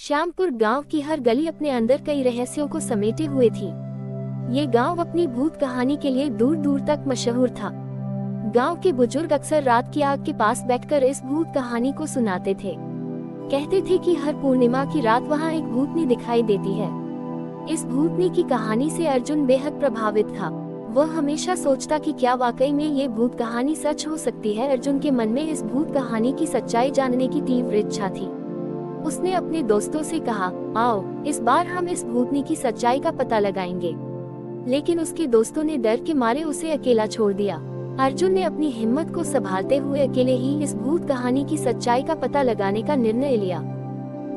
श्यामपुर गांव की हर गली अपने अंदर कई रहस्यों को समेटे हुए थी। ये गांव अपनी भूत कहानी के लिए दूर दूर तक मशहूर था। गांव के बुजुर्ग अक्सर रात की आग के पास बैठकर इस भूत कहानी को सुनाते थे। कहते थे कि हर पूर्णिमा की रात वहां एक भूतनी दिखाई देती है। इस भूतनी की कहानी से अर्जुन बेहद प्रभावित था। वह हमेशा सोचता कि क्या वाकई में ये भूत कहानी सच हो सकती है। अर्जुन के मन में इस भूत कहानी की सच्चाई जानने की तीव्र इच्छा थी। उसने अपने दोस्तों से कहा, आओ इस बार हम इस भूतनी की सच्चाई का पता लगाएंगे। लेकिन उसके दोस्तों ने डर के मारे उसे अकेला छोड़ दिया। अर्जुन ने अपनी हिम्मत को संभालते हुए अकेले ही इस भूत कहानी की सच्चाई का पता लगाने का निर्णय लिया।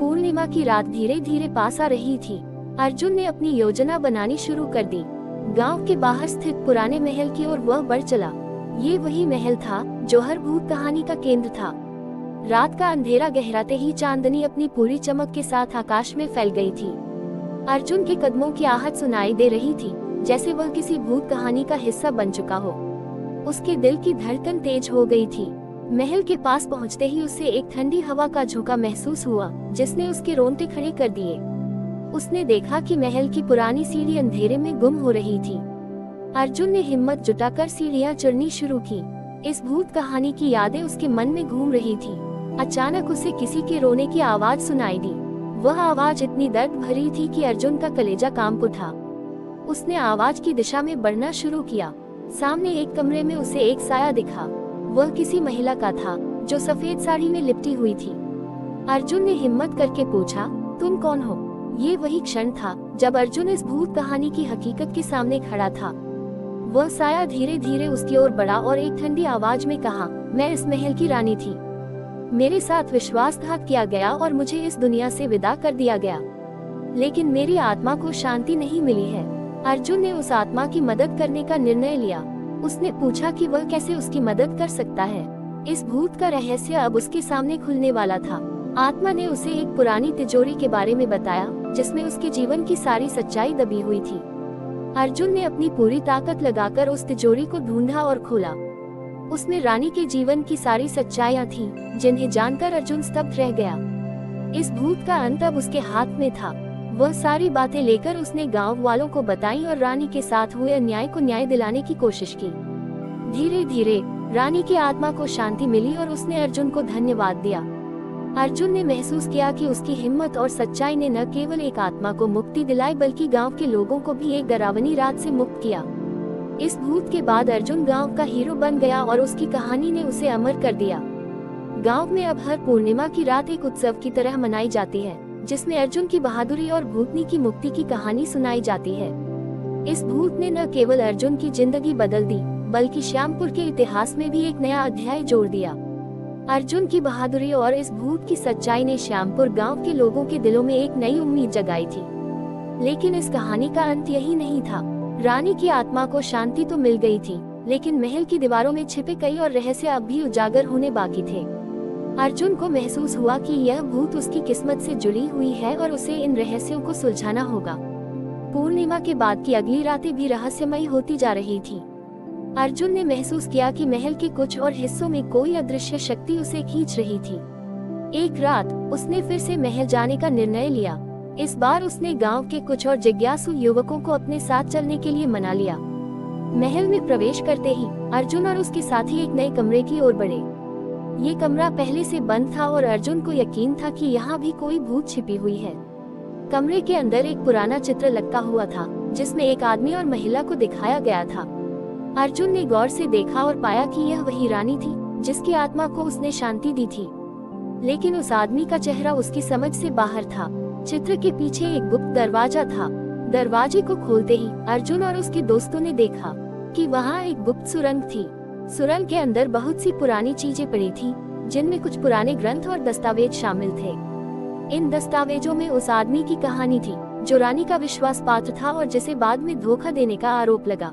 पूर्णिमा की रात धीरे धीरे पास आ रही थी। अर्जुन ने अपनी योजना बनानी शुरू कर दी। गांव के बाहर स्थित पुराने महल की ओर वह बढ़ चला। ये वही महल था जो हर भूत कहानी का केंद्र था। रात का अंधेरा गहराते ही चांदनी अपनी पूरी चमक के साथ आकाश में फैल गई थी। अर्जुन के कदमों की आहट सुनाई दे रही थी, जैसे वह किसी भूत कहानी का हिस्सा बन चुका हो। उसके दिल की धड़कन तेज हो गई थी। महल के पास पहुंचते ही उसे एक ठंडी हवा का झोंका महसूस हुआ, जिसने उसके रोंगटे खड़े कर दिए। उसने देखा कि महल की पुरानी सीढ़ी अंधेरे में गुम हो रही थी। अर्जुन ने हिम्मत जुटाकर सीढ़ियां चढ़नी शुरू की। इस भूत कहानी की यादें उसके मन में घूम रही थी। अचानक उसे किसी के रोने की आवाज सुनाई दी। वह आवाज इतनी दर्द भरी थी कि अर्जुन का कलेजा कांप उठा। उसने आवाज की दिशा में बढ़ना शुरू किया। सामने एक कमरे में उसे एक साया दिखा। वह किसी महिला का था जो सफेद साड़ी में लिपटी हुई थी। अर्जुन ने हिम्मत करके पूछा, तुम कौन हो? ये वही क्षण था जब अर्जुन इस भूत कहानी की हकीकत के सामने खड़ा था। वह साया धीरे धीरे उसकी ओर बढ़ा और एक ठंडी आवाज में कहा, मैं इस महल की रानी थी। मेरे साथ विश्वासघात किया गया और मुझे इस दुनिया से विदा कर दिया गया, लेकिन मेरी आत्मा को शांति नहीं मिली है। अर्जुन ने उस आत्मा की मदद करने का निर्णय लिया। उसने पूछा कि वह कैसे उसकी मदद कर सकता है। इस भूत का रहस्य अब उसके सामने खुलने वाला था। आत्मा ने उसे एक पुरानी तिजोरी के बारे में बताया, जिसमें उसके जीवन की सारी सच्चाई दबी हुई थी। अर्जुन ने अपनी पूरी ताकत लगाकर उस तिजोरी को ढूंढा और खोला। उसमें रानी के जीवन की सारी सच्चाइयां थीं, जिन्हें जानकर अर्जुन स्तब्ध रह गया। इस भूत का अंत अब उसके हाथ में था। वह सारी बातें लेकर उसने गांव वालों को बताई और रानी के साथ हुए अन्याय को न्याय दिलाने की कोशिश की। धीरे धीरे रानी की आत्मा को शांति मिली और उसने अर्जुन को धन्यवाद दिया। अर्जुन ने महसूस किया कि उसकी हिम्मत और सच्चाई ने न केवल एक आत्मा को मुक्ति दिलाई, बल्कि गांव के लोगों को भी एक डरावनी रात से मुक्त किया। इस भूत के बाद अर्जुन गांव का हीरो बन गया और उसकी कहानी ने उसे अमर कर दिया। गांव में अब हर पूर्णिमा की रात एक उत्सव की तरह मनाई जाती है, जिसमें अर्जुन की बहादुरी और भूतनी की मुक्ति की कहानी सुनाई जाती है। इस भूत ने न केवल अर्जुन की जिंदगी बदल दी, बल्कि श्यामपुर के इतिहास में भी एक नया अध्याय जोड़ दिया। अर्जुन की बहादुरी और इस भूत की सच्चाई ने श्यामपुर गांव के लोगों के दिलों में एक नई उम्मीद जगाई थी। लेकिन इस कहानी का अंत यही नहीं था। रानी की आत्मा को शांति तो मिल गई थी, लेकिन महल की दीवारों में छिपे कई और रहस्य अब भी उजागर होने बाकी थे। अर्जुन को महसूस हुआ कि यह भूत उसकी किस्मत से जुड़ी हुई है और उसे इन रहस्यों को सुलझाना होगा। पूर्णिमा के बाद की अगली रातें भी रहस्यमयी होती जा रही थी। अर्जुन ने महसूस किया कि महल के कुछ और हिस्सों में कोई अदृश्य शक्ति उसे खींच रही थी। एक रात उसने फिर से महल जाने का निर्णय लिया। इस बार उसने गांव के कुछ और जिज्ञासु युवकों को अपने साथ चलने के लिए मना लिया। महल में प्रवेश करते ही अर्जुन और उसके साथी एक नए कमरे की ओर बढ़े। ये कमरा पहले से बंद था और अर्जुन को यकीन था कि यहाँ भी कोई भूत छिपी हुई है। कमरे के अंदर एक पुराना चित्र लटका हुआ था, जिसमें एक आदमी और महिला को दिखाया गया था। अर्जुन ने गौर से देखा और पाया कि यह वही रानी थी जिसकी आत्मा को उसने शांति दी थी। लेकिन उस आदमी का चेहरा उसकी समझ से बाहर था। चित्र के पीछे एक गुप्त दरवाजा था। दरवाजे को खोलते ही अर्जुन और उसके दोस्तों ने देखा कि वहाँ एक गुप्त सुरंग थी। सुरंग के अंदर बहुत सी पुरानी चीजें पड़ी थी, जिनमें कुछ पुराने ग्रंथ और दस्तावेज शामिल थे। इन दस्तावेजों में उस आदमी की कहानी थी जो रानी का विश्वास पात्र था और जिसे बाद में धोखा देने का आरोप लगा।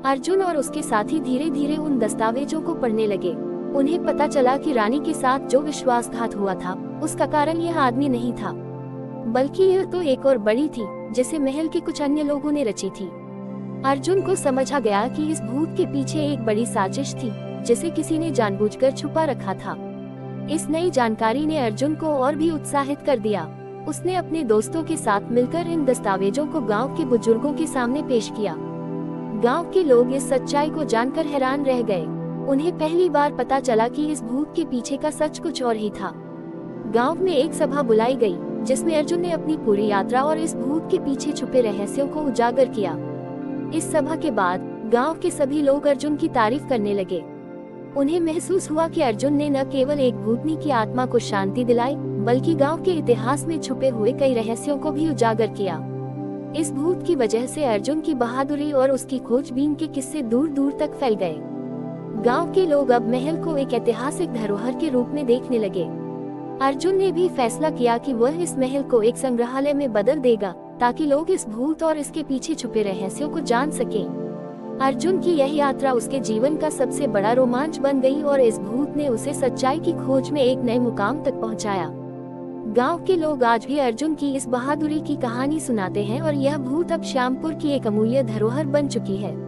अर्जुन और उसके साथी धीरे धीरे उन दस्तावेजों को पढ़ने लगे। उन्हें पता चला कि रानी के साथ जो विश्वासघात हुआ था, उसका कारण यह आदमी नहीं था, बल्कि यह तो एक और बड़ी थी जिसे महल के कुछ अन्य लोगों ने रची थी। अर्जुन को समझ आ गया कि इस भूत के पीछे एक बड़ी साजिश थी, जिसे किसी ने जानबूझकर छुपा रखा था। इस नई जानकारी ने अर्जुन को और भी उत्साहित कर दिया। उसने अपने दोस्तों के साथ मिलकर इन दस्तावेजों को गांव के बुजुर्गों के सामने पेश किया। गांव के लोग इस सच्चाई को जानकर हैरान रह गए। उन्हें पहली बार पता चला कि इस भूत के पीछे का सच कुछ और ही था। गांव में एक सभा बुलाई गई, जिसमें अर्जुन ने अपनी पूरी यात्रा और इस भूत के पीछे छुपे रहस्यों को उजागर किया। इस सभा के बाद गांव के सभी लोग अर्जुन की तारीफ करने लगे। उन्हें महसूस हुआ कि अर्जुन ने न केवल एक भूतनी की आत्मा को शांति दिलाई, बल्कि गांव के इतिहास में छुपे हुए कई रहस्यों को भी उजागर किया। इस भूत की वजह से अर्जुन की बहादुरी और उसकी खोजबीन के किस्से दूर दूर तक फैल गए। गांव के लोग अब महल को एक ऐतिहासिक धरोहर के रूप में देखने लगे। अर्जुन ने भी फैसला किया कि वह इस महल को एक संग्रहालय में बदल देगा, ताकि लोग इस भूत और इसके पीछे छुपे रहस्यों को जान सकें। अर्जुन की यह यात्रा उसके जीवन का सबसे बड़ा रोमांच बन गई और इस भूत ने उसे सच्चाई की खोज में एक नए मुकाम तक पहुंचाया। गांव के लोग आज भी अर्जुन की इस बहादुरी की कहानी सुनाते हैं और यह भूत अब श्यामपुर की एक अमूल्य धरोहर बन चुकी है।